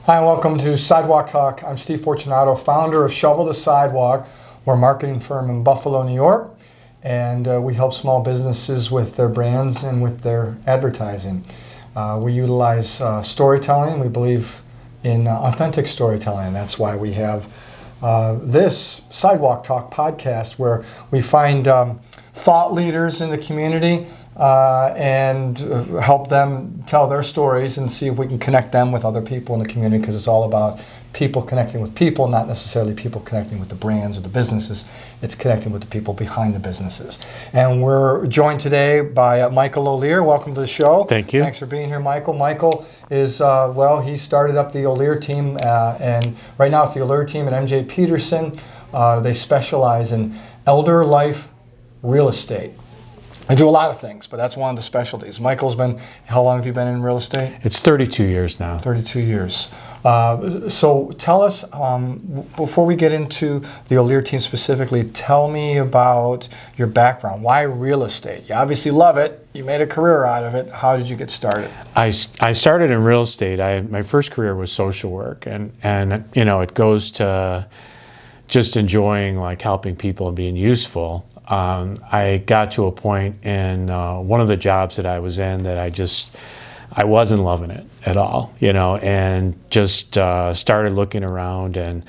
Hi, welcome to Sidewalk Talk. I'm Steve Fortunato, founder of Shovel the Sidewalk. We're a marketing firm in Buffalo, New York, and we help small businesses with their brands and with their advertising. We utilize storytelling. We believe in authentic storytelling. That's why we have this Sidewalk Talk podcast, where we find thought leaders in the community and help them tell their stories and see if we can connect them with other people in the community, because it's all about people connecting with people, not necessarily people connecting with the brands or the businesses. It's connecting with the people behind the businesses. And we're joined today by Michael Olear. Welcome to the show. Thank you. Thanks for being here, Michael. Michael is, he started up the Olear Team, and right now it's the Olear Team at MJ Peterson. They specialize in elder life real estate. I do a lot of things, but that's one of the specialties. Michael's been, how long have you been in real estate? It's 32 years now. 32 years. So tell us, before we get into the Olear Team specifically, tell me about your background. Why real estate? You obviously love it. You made a career out of it. How did you get started? I started in real estate. My first career was social work, and you know, it goes to just enjoying like helping people and being useful. I got to a point in one of the jobs that I was in that I wasn't loving it at all, you know, and just started looking around. And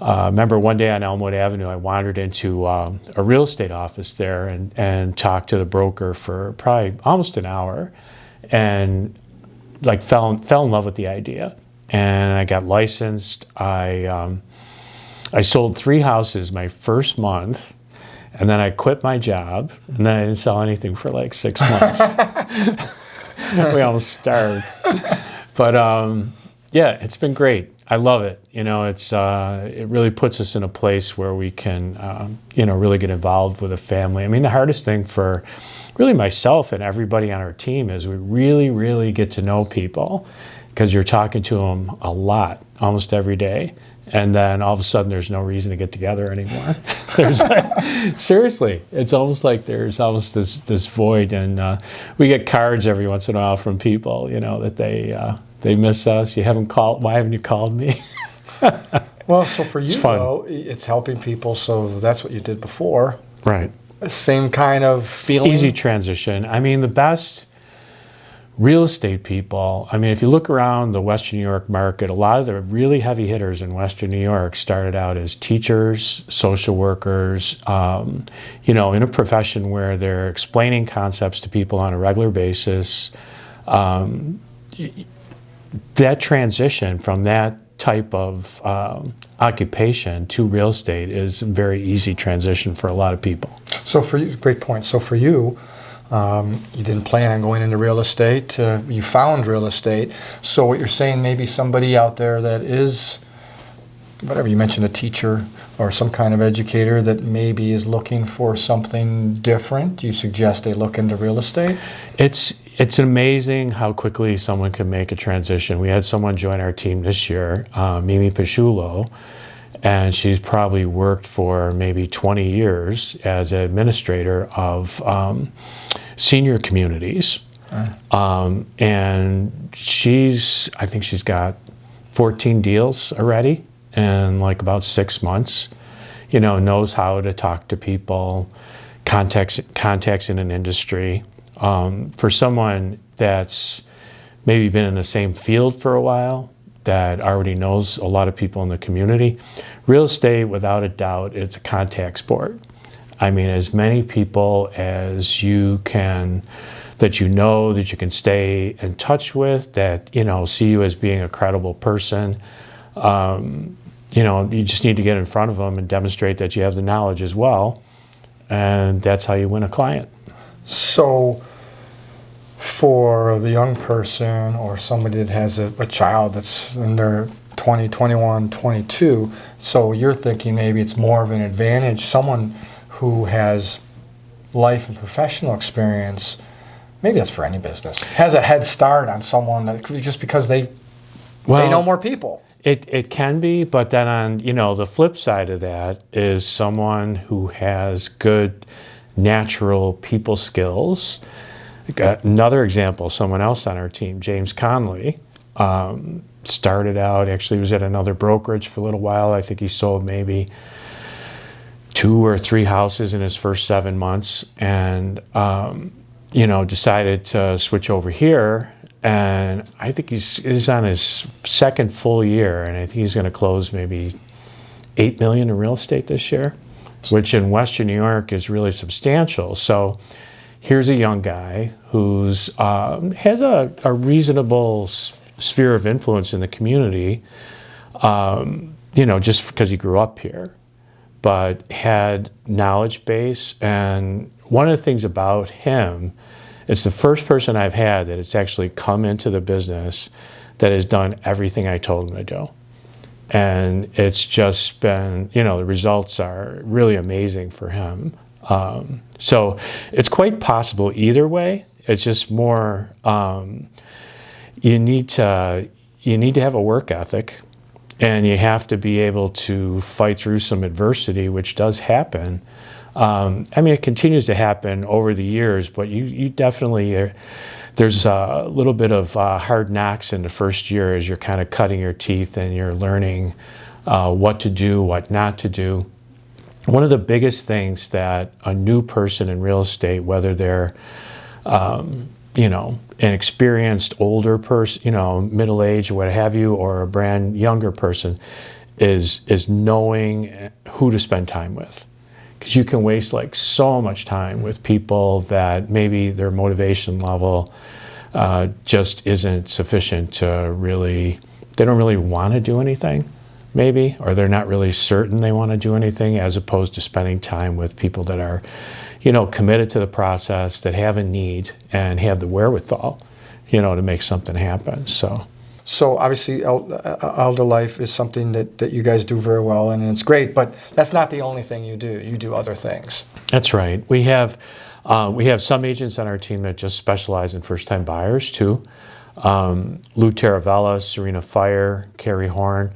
remember one day on Elmwood Avenue, I wandered into a real estate office there and talked to the broker for probably almost an hour, and like fell in love with the idea. And I got licensed. I sold 3 houses my first month, and then I quit my job, and then I didn't sell anything for like 6 months. We almost starved. But yeah, it's been great. I love it. You know, it really puts us in a place where we can, you know, really get involved with a family. I mean, the hardest thing for really myself and everybody on our team is we really, really get to know people, because you're talking to them a lot, almost every day. And then all of a sudden, there's no reason to get together anymore. There's like, seriously, it's almost like there's almost this void. And we get cards every once in a while from people, you know, that they miss us. You haven't called. Why haven't you called me? Well, so for you, though, it's helping people. So that's what you did before, right? Same kind of feeling. Easy transition. I mean, the best real estate people, I mean, if you look around the Western New York market, a lot of the really heavy hitters in Western New York started out as teachers, social workers, you know, in a profession where they're explaining concepts to people on a regular basis. That transition from that type of occupation to real estate is a very easy transition for a lot of people. So for you, great point. So for you, you didn't plan on going into real estate. You found real estate. So what you're saying, maybe somebody out there that is, whatever, you mentioned a teacher or some kind of educator that maybe is looking for something different, you suggest they look into real estate? It's amazing how quickly someone can make a transition. We had someone join our team this year, Mimi Pisciullo, and she's probably worked for maybe 20 years as an administrator of senior communities. And I think she's got 14 deals already in like about 6 months. You know, knows how to talk to people, contacts in an industry. For someone that's maybe been in the same field for a while, that already knows a lot of people in the community, real estate, without a doubt, it's a contact sport. I mean, as many people as you can, that you know, that you can stay in touch with, that, you know, see you as being a credible person, you know, you just need to get in front of them and demonstrate that you have the knowledge as well, and that's how you win a client. So for the young person or somebody that has a child that's in their 20, 21, 22, so you're thinking maybe it's more of an advantage, someone who has life and professional experience, maybe that's for any business, has a head start on someone that just because they know more people. It can be, but then on, you know, the flip side of that is someone who has good natural people skills. Another example, someone else on our team, James Conley, started out, actually was at another brokerage for a little while. I think he sold maybe 2 or 3 houses in his first 7 months, and decided to switch over here. And I think he's on his second full year, and I think he's going to close maybe $8 million in real estate this year, which in Western New York is really substantial. So here's a young guy who's has a reasonable sphere of influence in the community, just because he grew up here, but had knowledge base. And one of the things about him, it's the first person I've had that has actually come into the business that has done everything I told him to do. And it's just been, the results are really amazing for him. So it's quite possible either way. It's just more, you need to have a work ethic, and you have to be able to fight through some adversity, which does happen. It continues to happen over the years, but you definitely, there's a little bit of hard knocks in the first year as you're kind of cutting your teeth and you're learning what to do, what not to do. One of the biggest things that a new person in real estate, whether they're, an experienced older person, middle-aged or what have you, or a brand younger person, is knowing who to spend time with. Because you can waste so much time with people that maybe their motivation level just isn't sufficient to they don't really want to do anything, maybe, or they're not really certain they want to do anything, as opposed to spending time with people that are, committed to the process, that have a need and have the wherewithal, to make something happen. So obviously elder life is something that you guys do very well, and it's great, but that's not the only thing you do. You do other things. That's right. We have some agents on our team that just specialize in first-time buyers too. Lou Taravella, Serena Fire, Carrie Horn.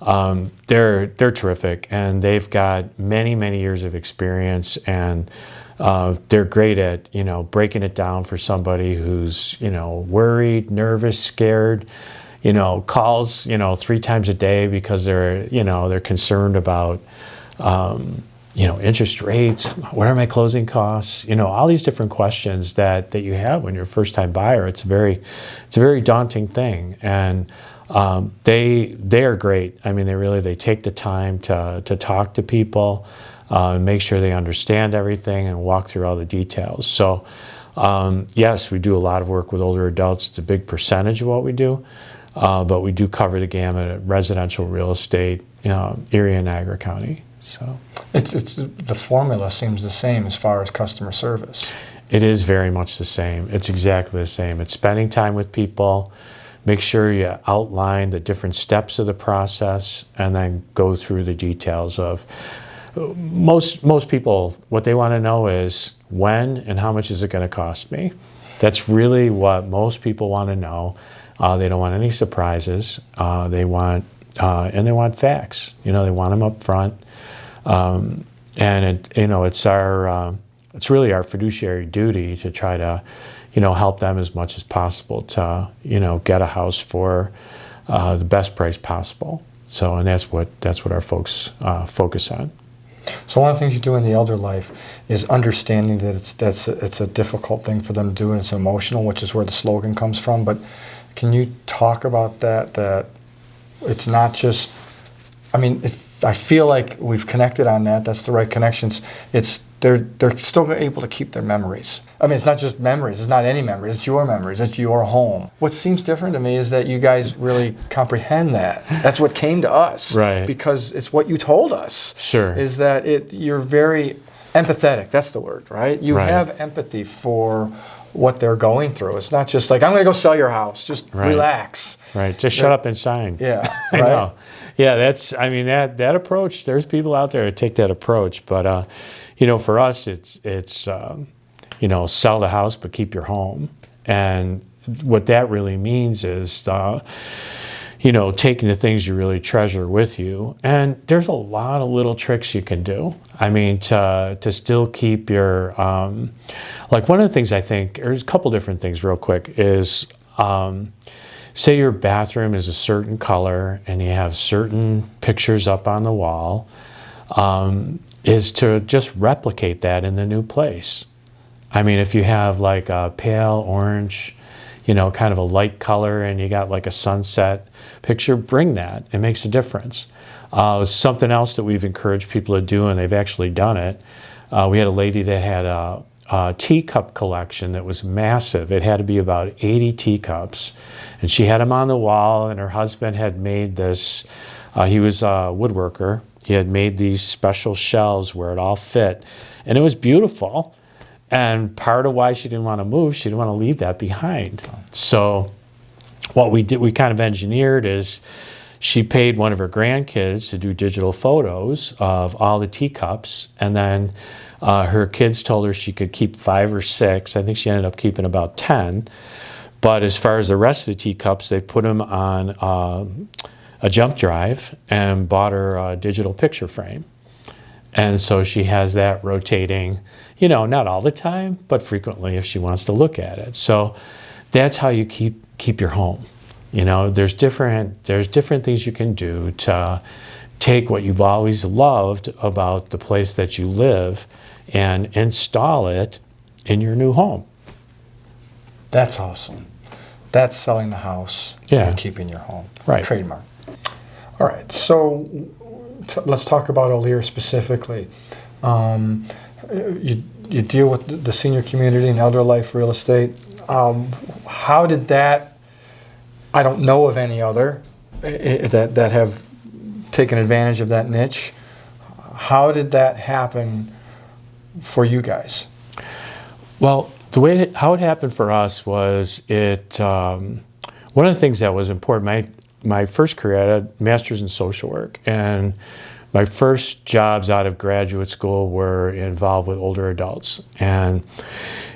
They're terrific, and they've got many, many years of experience, and they're great at, breaking it down for somebody who's, worried, nervous, scared, calls, 3 times a day because they're concerned about, interest rates, what are my closing costs, all these different questions that you have when you're a first-time buyer. It's a very daunting thing, and they are great. They take the time to talk to people, make sure they understand everything, and walk through all the details. So yes, we do a lot of work with older adults. It's a big percentage of what we do, but we do cover the gamut of residential real estate, Erie and Niagara County. So it's the formula seems the same as far as customer service. It is very much the same. It's exactly the same. It's spending time with people. Make sure you outline the different steps of the process, and then go through the details of most people. What they want to know is when and how much is it going to cost me. That's really what most people want to know. They don't want any surprises. They want facts. They want them up front. And it's really our fiduciary duty to try to, help them as much as possible to, get a house for the best price possible. So, and that's what our folks focus on. So one of the things you do in the elder life is understanding that it's a difficult thing for them to do, and it's emotional, which is where the slogan comes from. But can you talk about that it's not just, I feel like we've connected on that. That's the right connections. They're still able to keep their memories. It's not just memories. It's not any memories. It's your memories. It's your home. What seems different to me is that you guys really comprehend that. That's what came to us. Right. Because it's what you told us. Sure. Is that you're very empathetic. That's the word, right? You Right. have empathy for what they're going through. It's not just like, I'm going to go sell your house. Just Right. relax. Right. Just shut up and sign. Yeah. I right? know. Yeah, that approach, there's people out there that take that approach, but for us it's sell the house but keep your home. And what that really means is taking the things you really treasure with you. And there's a lot of little tricks you can do. To still keep your one of the things I think, there's a couple different things real quick, is say your bathroom is a certain color and you have certain pictures up on the wall, is to just replicate that in the new place. I mean, if you have like a pale orange, kind of a light color, and you got like a sunset picture, bring that. It makes a difference. Something else that we've encouraged people to do, and they've actually done it. We had a lady that had a teacup collection that was massive. It had to be about 80 teacups, and she had them on the wall, and her husband had made this, he was a woodworker. He had made these special shelves where it all fit, and it was beautiful. And part of why she didn't want to move, she didn't want to leave that behind. So what we did, we kind of engineered is she paid one of her grandkids to do digital photos of all the teacups, and then her kids told her she could keep 5 or 6. I think she ended up keeping about 10. But as far as the rest of the teacups, they put them on a jump drive and bought her a digital picture frame. And so she has that rotating, not all the time, but frequently if she wants to look at it. So that's how you keep your home. There's different things you can do to take what you've always loved about the place that you live and install it in your new home. That's awesome. That's selling the house and keeping your home. Right. Trademark. All right. So let's talk about Olear specifically. You deal with the senior community and elder life real estate. How did that? I don't know of any other that have taken advantage of that niche. How did that happen for you guys? Well, how it happened for us was one of the things that was important. My first career, I had a master's in social work, and my first jobs out of graduate school were involved with older adults. And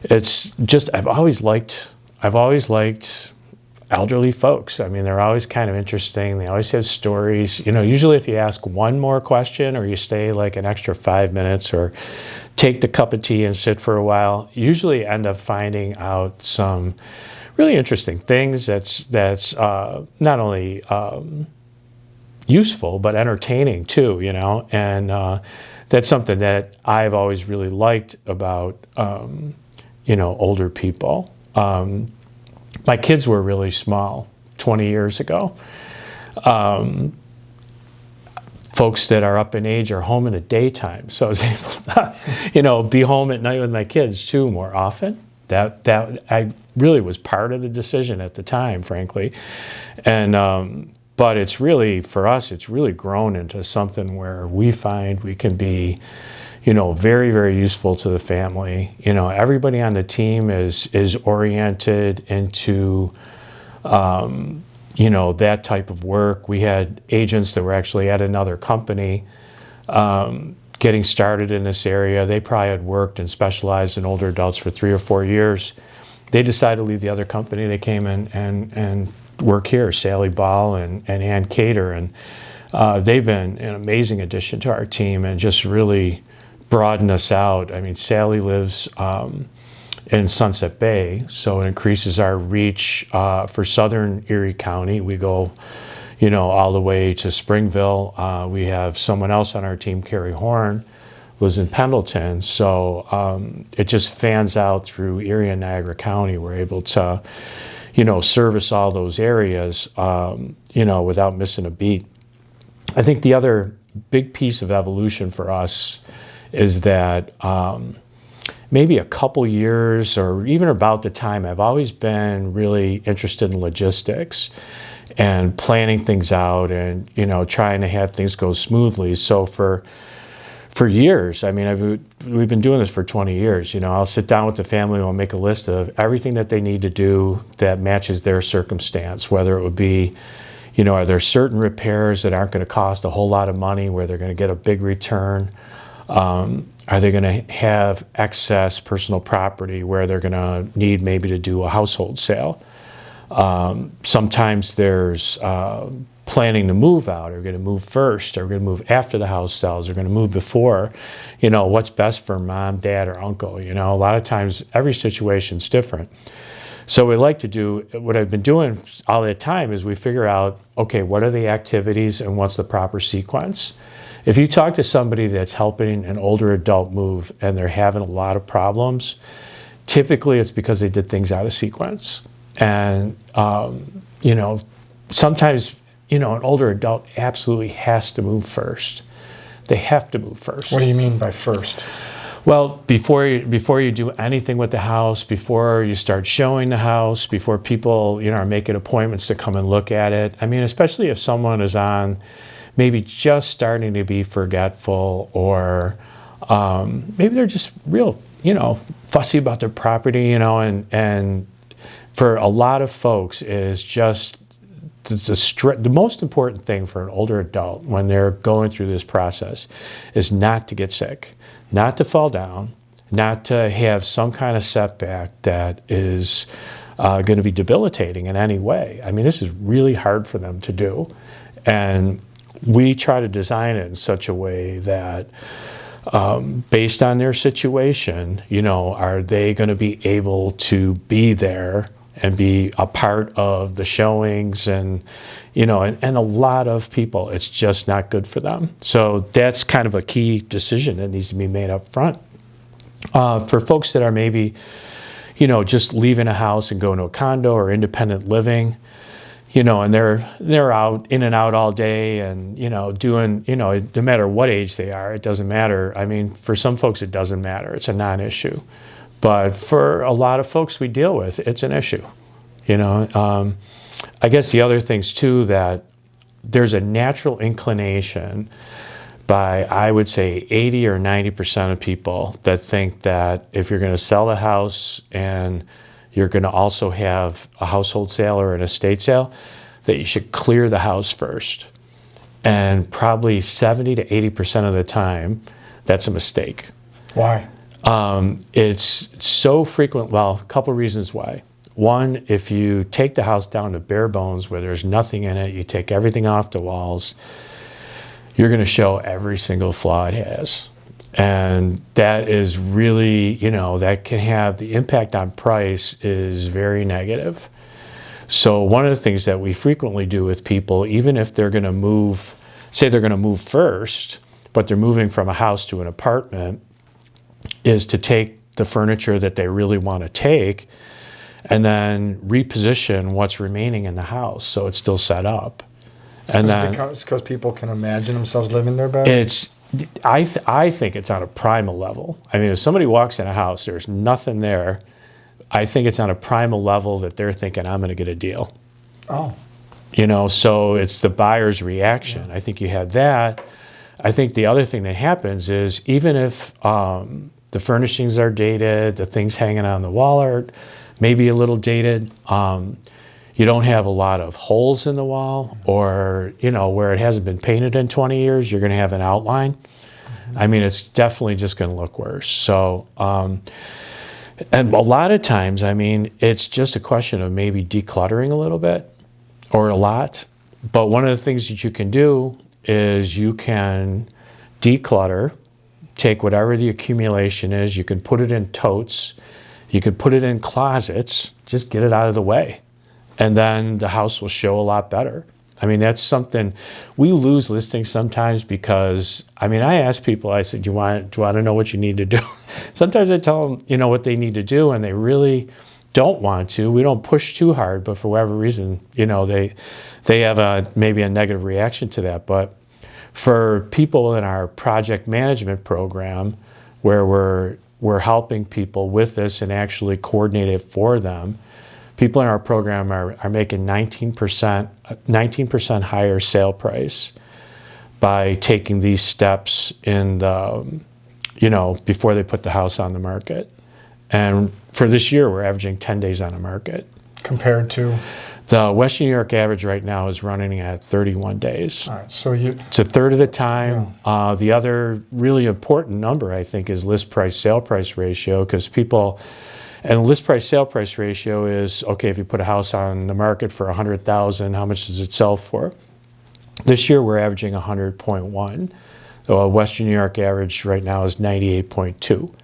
it's just, I've always liked elderly folks. I mean, they're always kind of interesting. They always have stories. Usually if you ask one more question or you stay like an extra 5 minutes or take the cup of tea and sit for a while, you usually end up finding out some really interesting things that's not only useful but entertaining too, and that's something that I've always really liked about older people. My kids were really small 20 years ago. Folks that are up in age are home in the daytime, so I was able to be home at night with my kids too more often. That I really was part of the decision at the time, frankly. And but it's really, for us, it's really grown into something where we find we can be, very, very useful to the family. Everybody on the team is oriented into, that type of work. We had agents that were actually at another company getting started in this area. They probably had worked and specialized in older adults for 3 or 4 years. They decided to leave the other company. They came in and work here, Sally Ball and Ann Cater. And they've been an amazing addition to our team and just really broaden us out. I mean, Sally lives in Sunset Bay, so it increases our reach for southern Erie County. We go all the way to Springville. We have someone else on our team, Carrie Horn, lives in Pendleton. So it just fans out through Erie and Niagara County. We're able to, service all those areas, without missing a beat. I think the other big piece of evolution for us is that maybe a couple years or even about the time, I've always been really interested in logistics and planning things out and, trying to have things go smoothly. So for years, I mean, we've been doing this for 20 years. I'll sit down with the family and we'll make a list of everything that they need to do that matches their circumstance, whether it would be, are there certain repairs that aren't going to cost a whole lot of money where they're going to get a big return? Are they going to have excess personal property where they're going to need maybe to do a household sale? Sometimes there's planning to move out. Are we going to move first? Are we going to move after the house sells? Are we going to move before? What's best for mom, dad, or uncle? A lot of times every situation's different. So what we like to do, what I've been doing all the time is we figure out, okay, what are the activities and what's the proper sequence? If you talk to somebody that's helping an older adult move and they're having a lot of problems, typically it's because they did things out of sequence. And, you know, sometimes, you know, an older adult absolutely has to move first. They have to move first. What do you mean by first? Well, before you do anything with the house, before you start showing the house, before people, you know, are making appointments to come and look at it. I mean, especially if someone is on maybe just starting to be forgetful, or maybe they're just real, you know, fussy about their property, you know, and for a lot of folks is just the most important thing for an older adult when they're going through this process is not to get sick, not to fall down, not to have some kind of setback that is going to be debilitating in any way. I mean, this is really hard for them to do. And we try to design it in such a way that based on their situation, you know, are they going to be able to be there and be a part of the showings? And, you know, and a lot of people, it's just not good for them. So that's kind of a key decision that needs to be made up front. For folks that are maybe, you know, just leaving a house and going to a condo or independent living, you know, and they're out in and out all day and, you know, doing, you know, no matter what age they are, it doesn't matter. I mean, for some folks, it doesn't matter. It's a non-issue. But for a lot of folks we deal with, it's an issue. You know, I guess the other things too, that there's a natural inclination by, I would say, 80 or 90% of people that think that if you're going to sell a house and you're going to also have a household sale or an estate sale, that you should clear the house first. And probably 70 to 80% of the time, that's a mistake. Why? It's so frequent. Well, a couple reasons why. One, if you take the house down to bare bones where there's nothing in it, you take everything off the walls, you're going to show every single flaw it has. And that is really, you know, that can have the impact on price is very negative. So one of the things that we frequently do with people, even if they're going to move, say they're going to move first, but they're moving from a house to an apartment, is to take the furniture that they really want to take and then reposition what's remaining in the house so it's still set up. And then because people can imagine themselves living there better? It's, I think it's on a primal level. I mean, if somebody walks in a house, there's nothing there, I think it's on a primal level that they're thinking, I'm going to get a deal. Oh. You know, so it's the buyer's reaction. Yeah. I think you have that. I think the other thing that happens is even if the furnishings are dated, the things hanging on the wall are maybe a little dated, you don't have a lot of holes in the wall, or, you know, where it hasn't been painted in 20 years, you're going to have an outline. Mm-hmm. I mean, it's definitely just going to look worse. So, and a lot of times, I mean, it's just a question of maybe decluttering a little bit or a lot. But one of the things that you can do is you can declutter, take whatever the accumulation is, you can put it in totes, you could put it in closets, just get it out of the way. And then the house will show a lot better. I mean, that's something, we lose listings sometimes because, I mean, I ask people, I said, do you want to know what you need to do? Sometimes I tell them, you know, what they need to do, and they really don't want to. We don't push too hard, but for whatever reason, you know, they have maybe a negative reaction to that. But for people in our project management program, where we're helping people with this and actually coordinate it for them, people in our program are making 19% higher sale price by taking these steps in the, you know, before they put the house on the market. And for this year, we're averaging 10 days on the market. Compared to? The Western New York average right now is running at 31 days. All right, so it's a third of the time. Yeah. The other really important number, I think, is list price sale price ratio, because people, and list price sale price ratio is, okay, if you put a house on the market for $100,000, how much does it sell for? This year we're averaging 100.1. So a Western New York average right now is 98.2.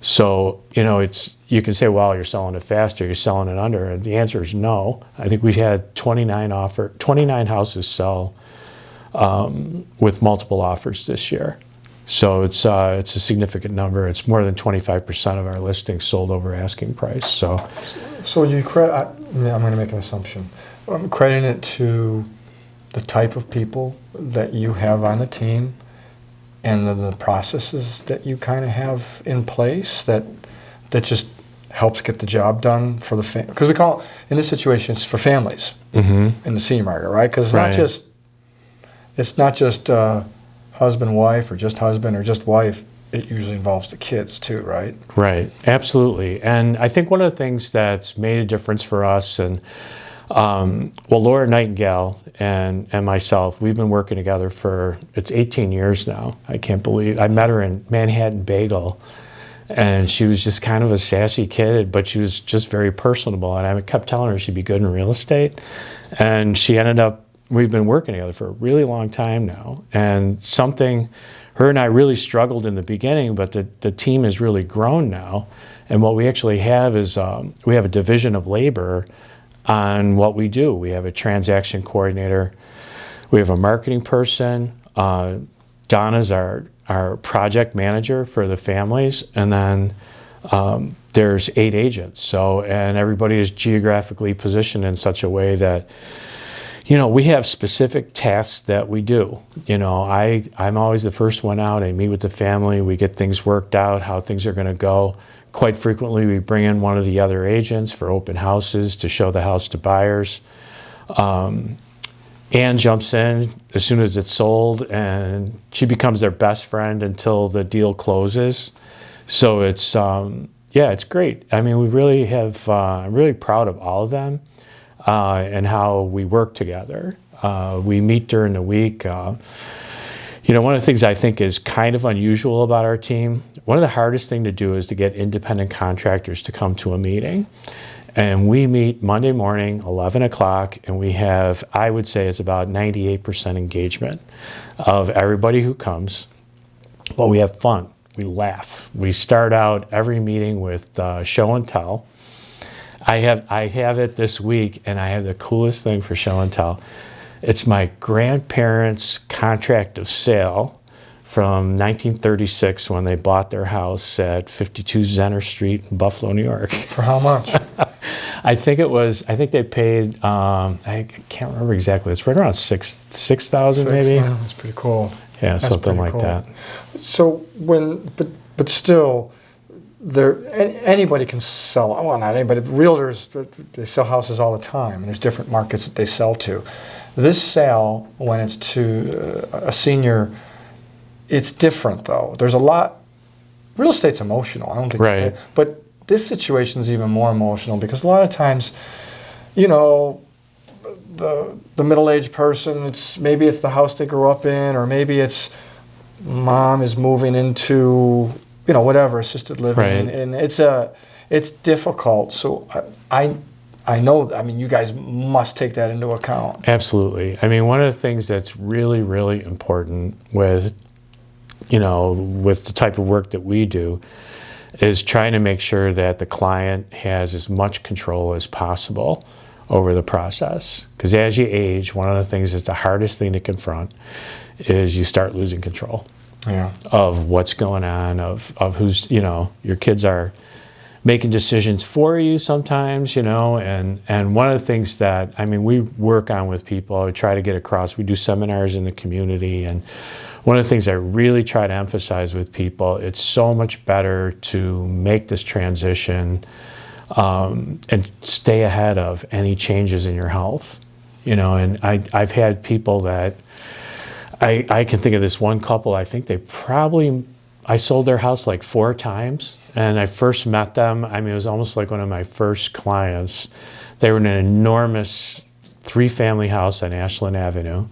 So, you can say, well, you're selling it faster, you're selling it under. And the answer is no. I think we had 29 houses sell with multiple offers this year. So it's a significant number. It's more than 25% of our listings sold over asking price. So would you credit? I'm going to make an assumption. I'm crediting it to the type of people that you have on the team, and the processes that you kind of have in place that just helps get the job done for the family. Because we call it, in this situation, it's for families in the senior market, right? Because it's not just husband, wife, or just husband or just wife. It usually involves the kids too, right? Right, absolutely. And I think one of the things that's made a difference for us, and Laura Nightingale and myself, we've been working together for, it's 18 years now. I can't believe, I met her in Manhattan Bagel, and she was just kind of a sassy kid, but she was just very personable. And I kept telling her she'd be good in real estate. And she ended up, we've been working together for a really long time now. And her and I really struggled in the beginning, but the team has really grown now. And what we actually have is, we have a division of labor on what we do. We have a transaction coordinator. We have a marketing person. Donna's our project manager for the families. And then there's 8 agents. So, and everybody is geographically positioned in such a way that, we have specific tasks that we do. I'm always the first one out. I meet with the family. We get things worked out, how things are going to go. Quite frequently, we bring in one of the other agents for open houses to show the house to buyers. Ann jumps in as soon as it's sold, and she becomes their best friend until the deal closes. So it's, it's great. I mean, we really have, I'm really proud of all of them and how we work together. We meet during the week. One of the things I think is kind of unusual about our team, one of the hardest thing to do is to get independent contractors to come to a meeting. And we meet Monday morning, 11 o'clock, and we have, I would say it's about 98% engagement of everybody who comes. But we have fun. We laugh. We start out every meeting with show and tell. I have it this week, and I have the coolest thing for show and tell. It's my grandparents' contract of sale from 1936 when they bought their house at 52 Zenner Street in Buffalo, New York. For how much? I think they paid, I can't remember exactly. It's right around 6,000 maybe. Yeah, that's pretty cool. Yeah, that's something like cool. That. So but still, anybody can sell. Well, not anybody. Realtors, they sell houses all the time, and there's different markets that they sell to. This sale, when it's to a senior, it's different though. There's a lot. Real estate's emotional. I don't think. Right. But this situation is even more emotional because a lot of times, the middle-aged person. Maybe it's the house they grew up in, or maybe it's mom is moving into whatever assisted living, right. And it's difficult. So I know. I mean, you guys must take that into account. Absolutely. I mean, one of the things that's really, really important with the type of work that we do is trying to make sure that the client has as much control as possible over the process. Because as you age, one of the things that's the hardest thing to confront is you start losing control of what's going on, of who's, your kids are making decisions for you sometimes, and one of the things that, we work on with people, I try to get across, we do seminars in the community, and one of the things I really try to emphasize with people, it's so much better to make this transition and stay ahead of any changes in your health, and I've had people that, I can think of this one couple, I think I sold their house like 4 times. And I first met them, it was almost like one of my first clients. They were in an enormous 3-family house on Ashland Avenue.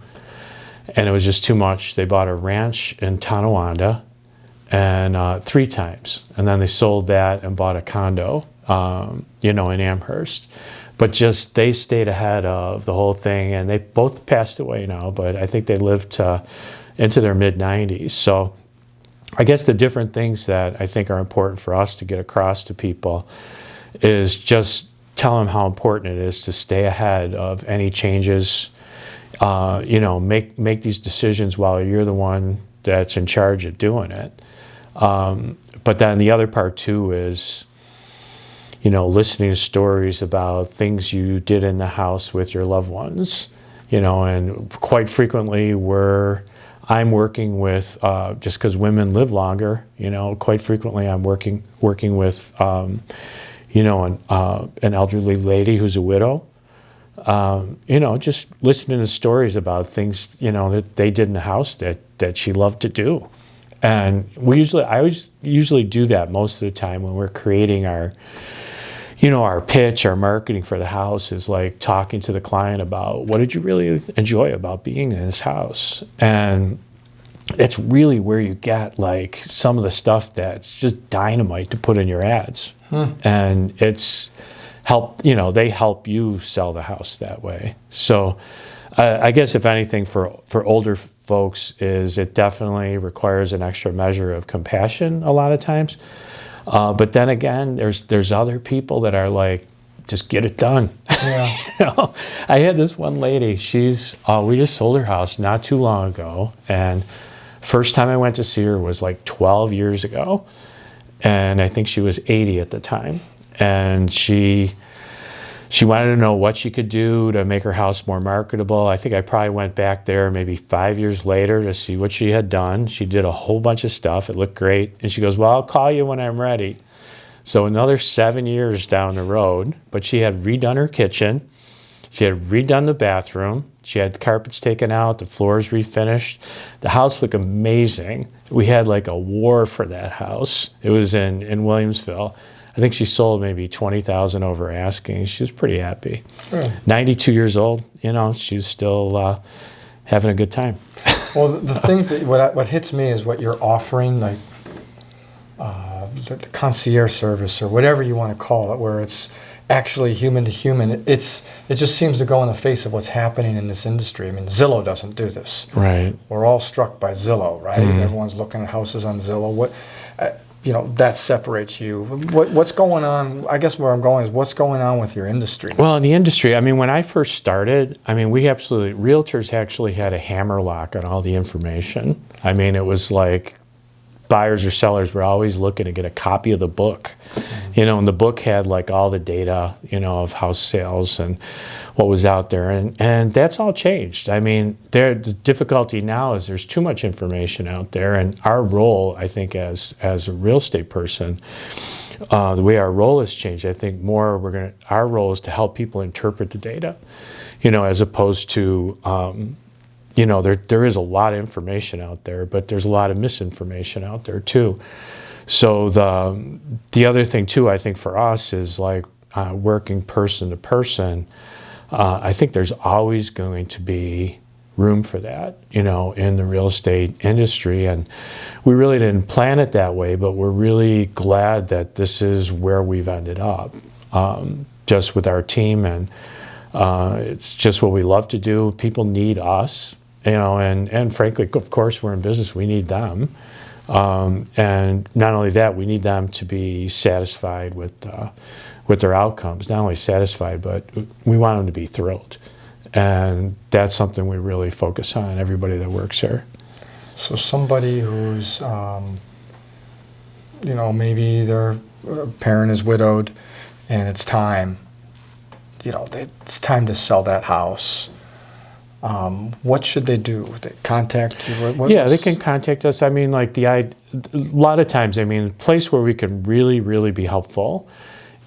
And it was just too much. They bought a ranch in Tonawanda and 3 times. And then they sold that and bought a condo, in Amherst. But just, they stayed ahead of the whole thing. And they both passed away now, but I think they lived into their mid-90s. So I guess the different things that I think are important for us to get across to people is just tell them how important it is to stay ahead of any changes. Make these decisions while you're the one that's in charge of doing it. But then the other part too is, listening to stories about things you did in the house with your loved ones, and quite frequently I'm working with, just because women live longer, quite frequently I'm working with, an elderly lady who's a widow. Just listening to stories about things, that they did in the house that she loved to do. And I always usually do that most of the time when we're creating our pitch, our marketing for the house is like talking to the client about what did you really enjoy about being in this house? And it's really where you get like some of the stuff that's just dynamite to put in your ads. And it's they help you sell the house that way. So I guess if anything for older folks is it definitely requires an extra measure of compassion a lot of times. But then again, there's other people that are like, just get it done. Yeah. I had this one lady, we just sold her house not too long ago. And first time I went to see her was like 12 years ago. And I think she was 80 at the time. And she wanted to know what she could do to make her house more marketable. I think I probably went back there maybe 5 years later to see what she had done. She did a whole bunch of stuff. It looked great. And she goes, well, I'll call you when I'm ready. So another 7 years down the road, but she had redone her kitchen. She had redone the bathroom. She had the carpets taken out, the floors refinished. The house looked amazing. We had like a war for that house. It was in Williamsville. I think she sold maybe $20,000 over asking. She was pretty happy. 92 years old, she was still having a good time. Well, the things that what hits me is what you're offering, like the concierge service or whatever you want to call it, where it's actually human to human. It just seems to go in the face of what's happening in this industry. I mean, Zillow doesn't do this. Right. We're all struck by Zillow, right? Everyone's looking at houses on Zillow. That separates you. What's going on? I guess where I'm going is what's going on with your industry? Well, in the industry, when I first started, realtors actually had a hammer lock on all the information. It was like buyers or sellers were always looking to get a copy of the book, and the book had like all the data, of house sales and what was out there. And that's all changed. The difficulty now is there's too much information out there. And our role, I think, as a real estate person, the way our role has changed, I think our role is to help people interpret the data, as opposed to, there is a lot of information out there, but there's a lot of misinformation out there too. So the other thing too, I think for us is like working person to person. I think there's always going to be room for that, in the real estate industry. And we really didn't plan it that way, but we're really glad that this is where we've ended up, just with our team. And it's just what we love to do. People need us, and frankly, of course, we're in business. We need them. And not only that, we need them to be satisfied with their outcomes. Not only satisfied, but we want them to be thrilled. And that's something we really focus on, everybody that works here. So somebody who's, maybe their parent is widowed and it's time, it's time to sell that house. What should they do? They contact you? They can contact us. A lot of times, the place where we can really, really be helpful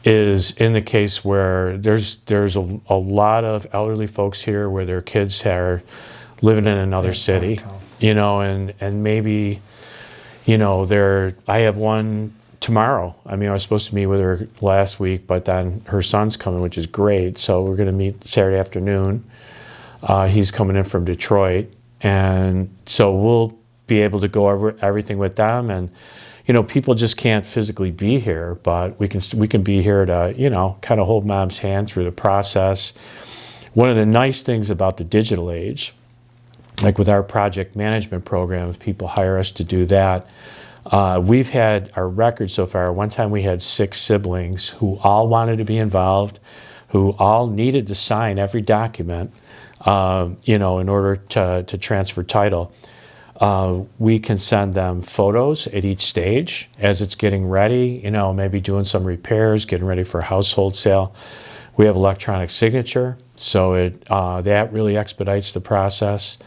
is in the case where there's a lot of elderly folks here where their kids are living in another city, and maybe, I have one tomorrow. I was supposed to meet with her last week, but then her son's coming, which is great. So we're going to meet Saturday afternoon. He's coming in from Detroit, and so we'll be able to go over everything with them. And people just can't physically be here, but we can be here to kind of hold mom's hand through the process. One of the nice things about the digital age, like with our project management program, if people hire us to do that, We've had our record so far. One time we had 6 siblings who all wanted to be involved, who all needed to sign every document, in order to transfer title. We can send them photos at each stage as it's getting ready, maybe doing some repairs, getting ready for a household sale. We have electronic signature, so that really expedites the process.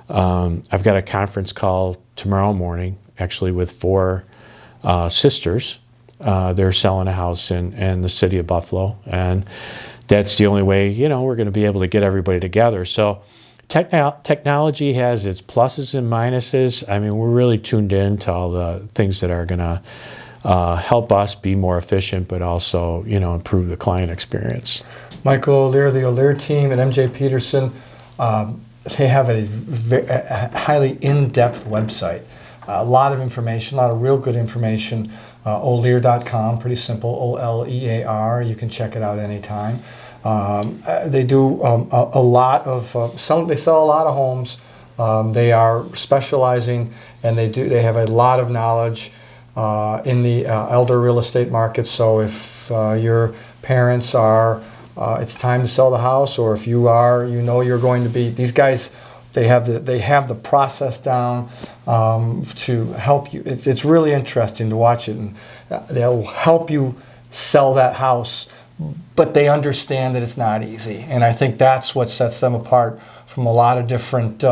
I've got a conference call tomorrow morning, actually, with 4 sisters. They're selling a house in the city of Buffalo, and that's the only way, we're going to be able to get everybody together. So technology has its pluses and minuses. I mean, we're really tuned in to all the things that are going to help us be more efficient, but also, improve the client experience. Michael Olear, the Olear Team at MJ Peterson, they have a highly in-depth website. A lot of information, a lot of real good information. Olear.com, pretty simple, O-L-E-A-R. You can check it out anytime. They do a lot of, they sell a lot of homes. They are specializing, and they have a lot of knowledge in the elder real estate market. So if your parents are, it's time to sell the house, or if you are, you're going to be, these guys, they have the process down to help you. It's really interesting to watch it, and they'll help you sell that house, but they understand that it's not easy. And I think that's what sets them apart from a lot of different,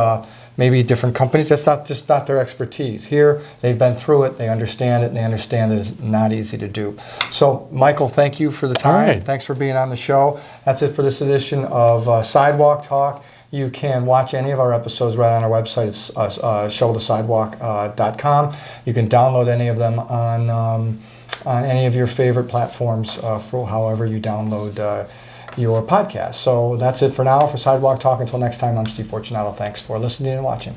maybe different companies. That's not their expertise. Here, they've been through it, they understand it, and they understand that it's not easy to do. So, Michael, thank you for the time. All right. Thanks for being on the show. That's it for this edition of Sidewalk Talk. You can watch any of our episodes right on our website. It's showthesidewalk.com. You can download any of them on any of your favorite platforms for however you download your podcast. So that's it for now for Sidewalk Talk. Until next time, I'm Steve Fortunato. Thanks for listening and watching.